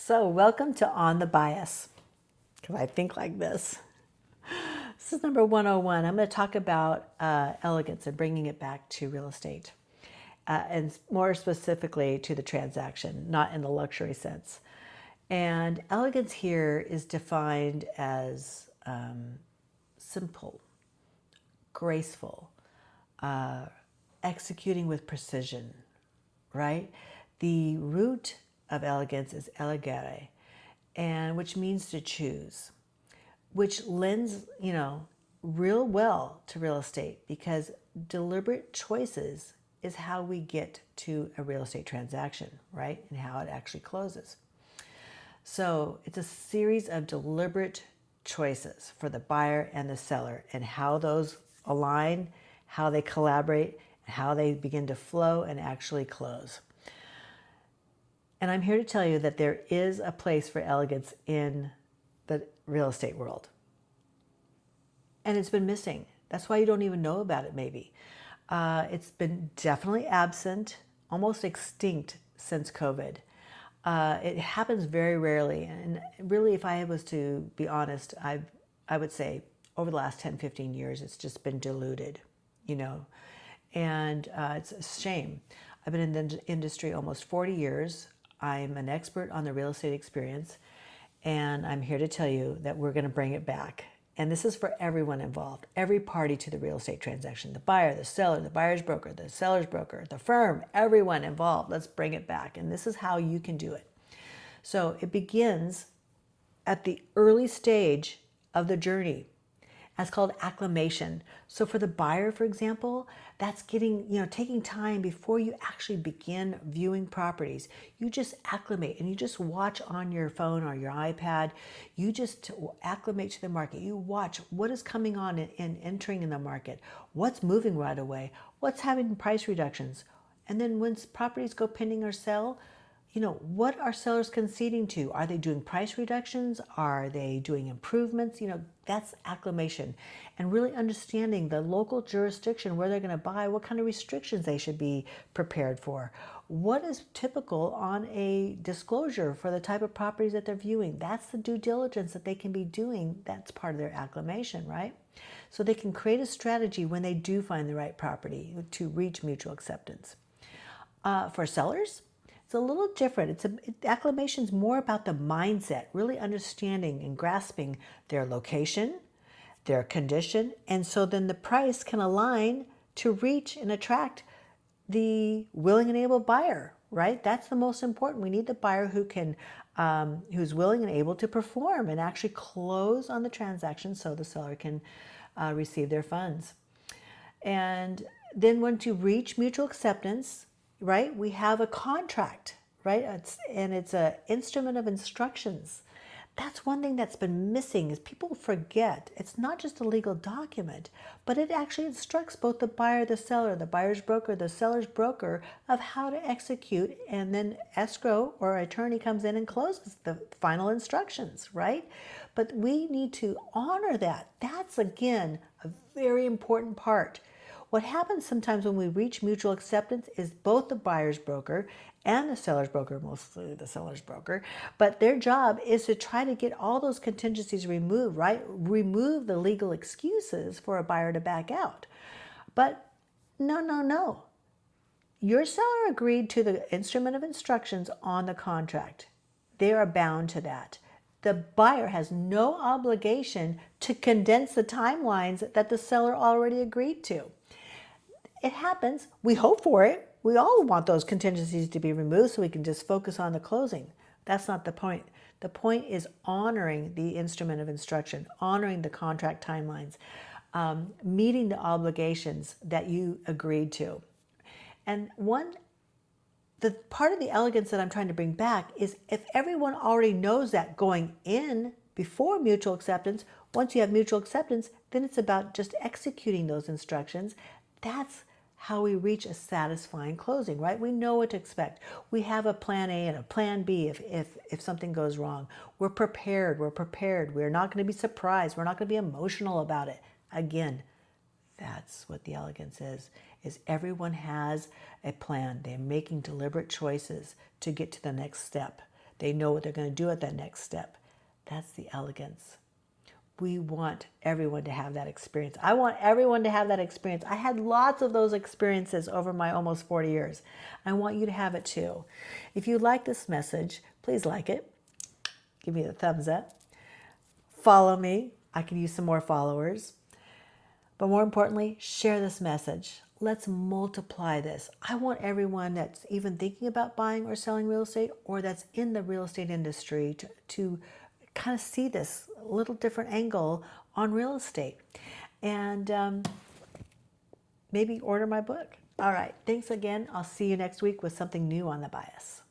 So, welcome to On the Bias, because I think like this. This is number 101. I'm going to talk about elegance and bringing it back to real estate, and more specifically to the transaction, not in the luxury sense. And elegance here is defined as simple, graceful, executing with precision, right? The root of elegance is elegere, and which means to choose, which lends, real well to real estate because deliberate choices is how we get to a real estate transaction, right? And how it actually closes. So it's a series of deliberate choices for the buyer and the seller and how those align, how they collaborate, and how they begin to flow and actually close. And I'm here to tell you that there is a place for elegance in the real estate world. And it's been missing. That's why you don't even know about it, maybe. It's been definitely absent, almost extinct since COVID. It happens very rarely. And really, if I was to be honest, I would say over the last 10, 15 years, it's just been diluted, And it's a shame. I've been in the industry almost 40 years. I'm an expert on the real estate experience, and I'm here to tell you that we're going to bring it back. And this is for everyone involved, every party to the real estate transaction, the buyer, the seller, the buyer's broker, the seller's broker, the firm, everyone involved. Let's bring it back. And this is how you can do it. So it begins at the early stage of the journey. That's called acclimation. So for the buyer, for example, that's taking time before you actually begin viewing properties. You just acclimate and you just watch on your phone or your iPad. You just acclimate to the market. You watch what is coming on and entering in the market. What's moving right away? What's having price reductions? And then when properties go pending or sell, what are sellers conceding to? Are they doing price reductions? Are they doing improvements? That's acclimation. And really understanding the local jurisdiction, where they're going to buy, what kind of restrictions they should be prepared for. What is typical on a disclosure for the type of properties that they're viewing? That's the due diligence that they can be doing. That's part of their acclimation, right? So they can create a strategy when they do find the right property to reach mutual acceptance. For sellers, it's a little different. Acclimation is more about the mindset, really understanding and grasping their location, their condition, and so then the price can align to reach and attract the willing and able buyer, right? That's the most important. We need the buyer who's willing and able to perform and actually close on the transaction so the seller can receive their funds. And then once you reach mutual acceptance, right, we have a contract, right? It's an instrument of instructions. That's one thing that's been missing is people forget. It's not just a legal document, but it actually instructs both the buyer, the seller, the buyer's broker, the seller's broker of how to execute, and then escrow or attorney comes in and closes the final instructions, right? But we need to honor that. That's, again, a very important part. What happens sometimes when we reach mutual acceptance is both the buyer's broker and the seller's broker, mostly the seller's broker, but their job is to try to get all those contingencies removed, right? Remove the legal excuses for a buyer to back out. But no. Your seller agreed to the instrument of instructions on the contract. They are bound to that. The buyer has no obligation to condense the timelines that the seller already agreed to. It happens. We hope for it. We all want those contingencies to be removed so we can just focus on the closing. That's not the point. The point is honoring the instrument of instruction, honoring the contract timelines, meeting the obligations that you agreed to. And the part of the elegance that I'm trying to bring back is if everyone already knows that going in before mutual acceptance, once you have mutual acceptance, then it's about just executing those instructions. That's how we reach a satisfying closing, right? We know what to expect. We have a plan A and a plan B if something goes wrong. We're prepared. We're not going to be surprised. We're not going to be emotional about it. Again, that's what the elegance is everyone has a plan. They're making deliberate choices to get to the next step. They know what they're going to do at that next step. That's the elegance. We want everyone to have that experience. I want everyone to have that experience. I had lots of those experiences over my almost 40 years. I want you to have it too. If you like this message, please like it. Give me the thumbs up. Follow me. I can use some more followers. But more importantly, share this message. Let's multiply this. I want everyone that's even thinking about buying or selling real estate or that's in the real estate industry to kind of see this little different angle on real estate. And maybe order my book. All right. Thanks again. I'll see you next week with something new on the bias.